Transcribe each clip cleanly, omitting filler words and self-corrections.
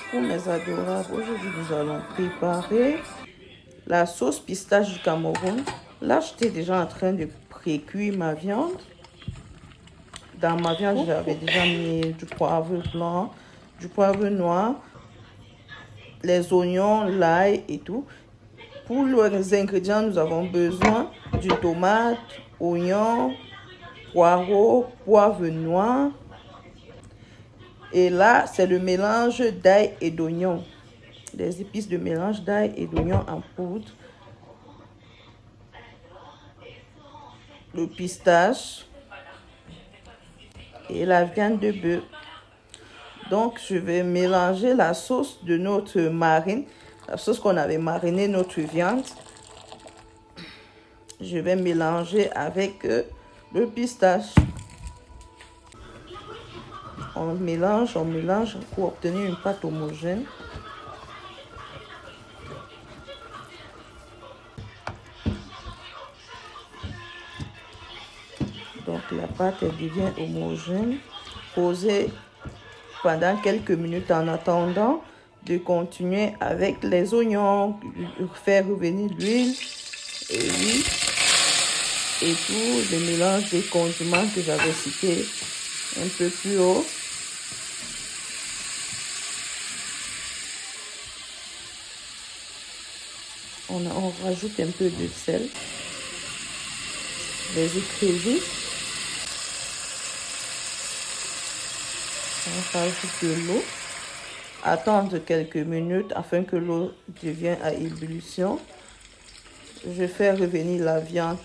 Coucou mes adorables, aujourd'hui nous allons préparer la sauce pistache du Cameroun. Là, j'étais déjà en train de pré-cuire ma viande. Dans ma viande, j'avais déjà mis du poivre blanc, du poivre noir, les oignons, l'ail et tout. Pour les ingrédients, nous avons besoin d'une tomate, oignon, poireau, poivre noir. Et là, c'est le mélange d'ail et d'oignon. Des épices de mélange d'ail et d'oignon en poudre. Le pistache. Et la viande de bœuf. Donc, je vais mélanger la sauce de notre marine. La sauce qu'on avait mariné notre viande. Je vais mélanger avec le pistache. On mélange pour obtenir une pâte homogène. Donc la pâte elle devient homogène. Posez pendant quelques minutes en attendant de continuer avec les oignons, faire revenir l'huile et tout le mélange des condiments que j'avais cité un peu plus haut. On rajoute un peu de sel, des écrevisses. On rajoute de l'eau. Attendre quelques minutes afin que l'eau devienne à ébullition. Je fais revenir la viande.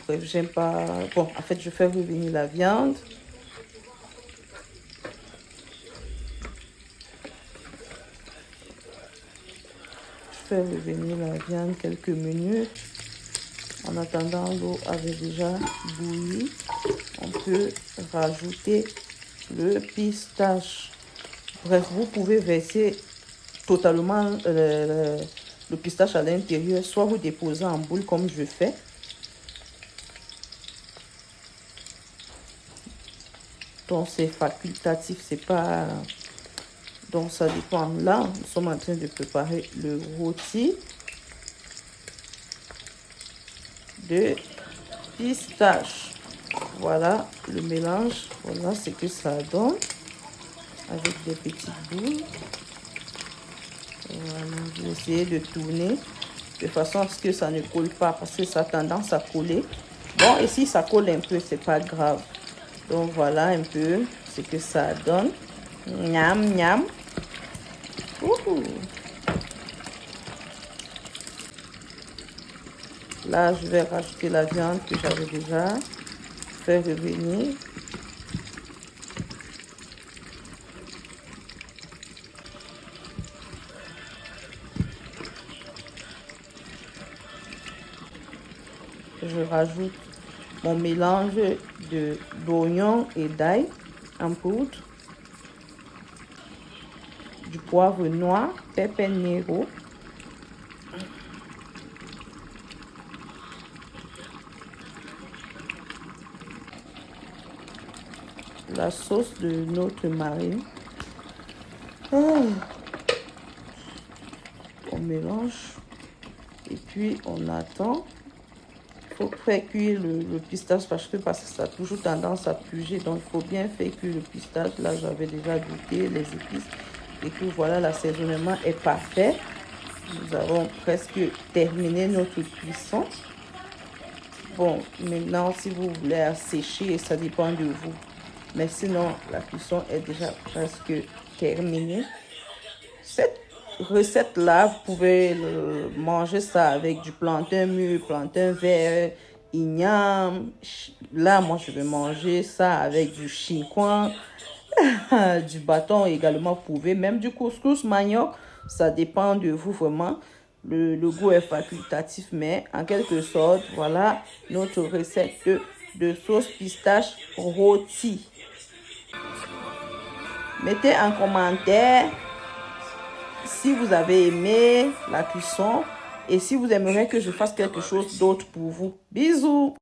Bref, j'aime pas. Bon, en fait, je fais revenir la viande. Je fais revenir la viande quelques minutes. En attendant, l'eau avait déjà bouilli. On peut rajouter le pistache. Bref, vous pouvez verser totalement le pistache à l'intérieur, soit vous déposez en boule comme je fais. Donc c'est facultatif, c'est pas... Donc ça dépend. Là, nous sommes en train de préparer le rôti de pistache. Voilà le mélange. Voilà ce que ça donne avec des petites boules. Voilà, je vais essayer de tourner de façon à ce que ça ne colle pas parce que ça a tendance à coller. Bon, et si ça colle un peu, c'est pas grave. Donc voilà un peu ce que ça donne. Miam, miam. Là, je vais rajouter la viande que j'avais déjà fait revenir. Je rajoute mon mélange d'oignons et d'ail en poudre, du poivre noir, pepper nero, la sauce de notre marine. On mélange et puis on attend. Il faut faire cuire le pistache parce que ça a toujours tendance à puger. Donc il faut bien faire cuire le pistache. Là j'avais déjà goûté les épices et tout. Voilà, l'assaisonnement est parfait. Nous avons presque terminé notre cuisson. Bon, maintenant si vous voulez assécher, ça dépend de vous. Mais sinon, la cuisson est déjà presque terminée. Cette recette-là, vous pouvez manger ça avec du plantain mûr, plantain vert, igname. Là, moi, je vais manger ça avec du chinkouan, du bâton également, vous pouvez. Même du couscous manioc, ça dépend de vous vraiment. Le goût est facultatif, mais en quelque sorte, voilà notre recette de sauce pistache rôti. Mettez en commentaire si vous avez aimé la cuisson et si vous aimeriez que je fasse quelque chose d'autre pour vous. Bisous!